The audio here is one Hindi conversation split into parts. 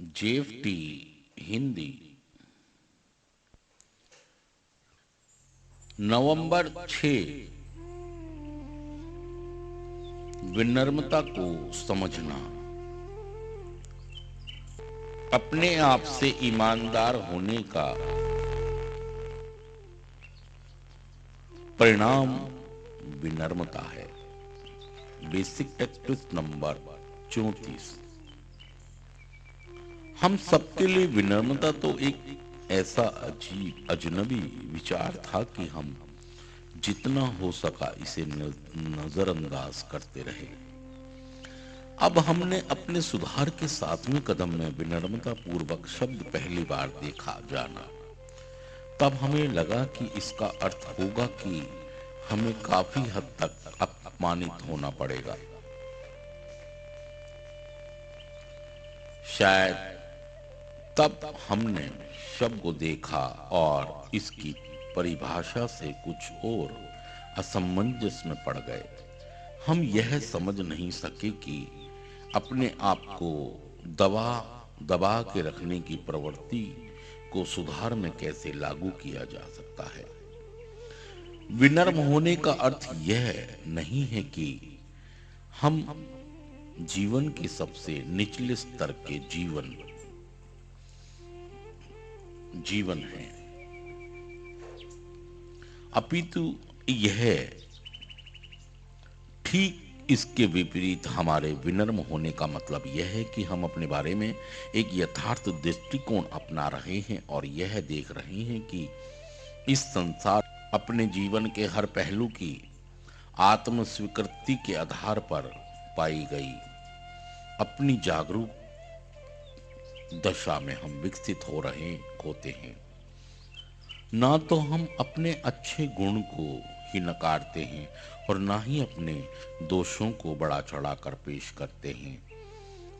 जेएफटी हिंदी नवंबर 6। विनम्रता को समझना। अपने आप से ईमानदार होने का परिणाम विनम्रता है। Basic text number 34। हम सबके लिए विनम्रता तो एक ऐसा अजीब अजनबी विचार था कि हम जितना हो सका इसे नजरअंदाज करते रहे। अब हमने अपने सुधार के 7वें कदम में विनम्रता पूर्वक शब्द पहली बार देखा जाना। तब हमें लगा कि इसका अर्थ होगा कि हमें काफी हद तक अपमानित होना पड़ेगा। शायद तब हमने शब्द को देखा और इसकी परिभाषा से कुछ और असमंजस में पड़ गए। हम यह समझ नहीं सके कि अपने आप को दबा दबा के रखने की प्रवृत्ति को सुधार में कैसे लागू किया जा सकता है। विनम्र होने का अर्थ यह नहीं है कि हम जीवन के सबसे निचले स्तर के जीवन हैं, अपितु यह ठीक इसके विपरीत हमारे विनम्र होने का मतलब यह है कि हम अपने बारे में एक यथार्थ दृष्टिकोण अपना रहे हैं और यह देख रहे हैं कि इस संसार अपने जीवन के हर पहलू की आत्म स्वीकृति के आधार पर पाई गई अपनी जागरूक दशा में हम विकसित होते हैं। ना तो हम अपने अच्छे गुण को ही नकारते हैं और ना ही अपने दोषों को बढ़ा चढ़ाकर पेश करते हैं।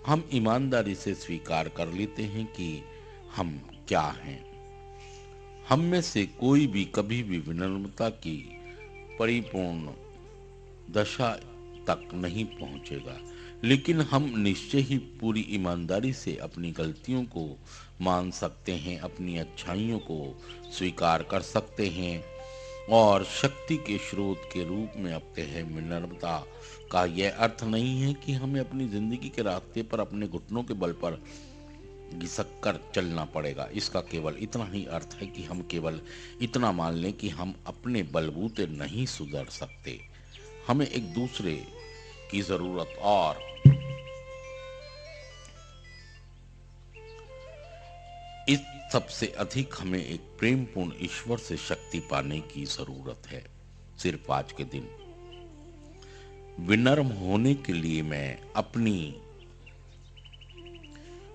हम ईमानदारी से स्वीकार कर लेते हैं कि हम क्या हैं। हम में से कोई भी कभी भी विनम्रता की परिपूर्ण दशा तक नहीं पहुंचेगा, लेकिन हम निश्चय ही पूरी ईमानदारी से अपनी गलतियों को मान सकते हैं, अपनी अच्छाइयों को स्वीकार कर सकते हैं और शक्ति के स्रोत के रूप में अपते हैं। विनम्रता का यह अर्थ नहीं है कि हमें अपनी जिंदगी के रास्ते पर अपने घुटनों के बल पर घिसक कर चलना पड़ेगा। इसका केवल इतना ही अर्थ है कि हम केवल इतना मान लें कि हम अपने बलबूते नहीं सुधर सकते, हमें एक दूसरे की जरूरत और इस सबसे अधिक हमें एक प्रेमपूर्ण ईश्वर से शक्ति पाने की जरूरत है। सिर्फ आज के दिन विनम्र होने के लिए मैं अपनी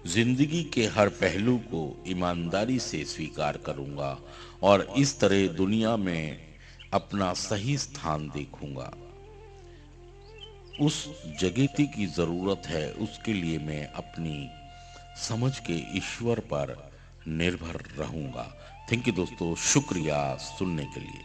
जिंदगी के हर पहलू को ईमानदारी से स्वीकार करूंगा और इस तरह दुनिया में अपना सही स्थान देखूंगा। उस जगह की जरूरत है, उसके लिए मैं अपनी समझ के ईश्वर पर निर्भर रहूंगा। थैंक यू दोस्तों, शुक्रिया सुनने के लिए।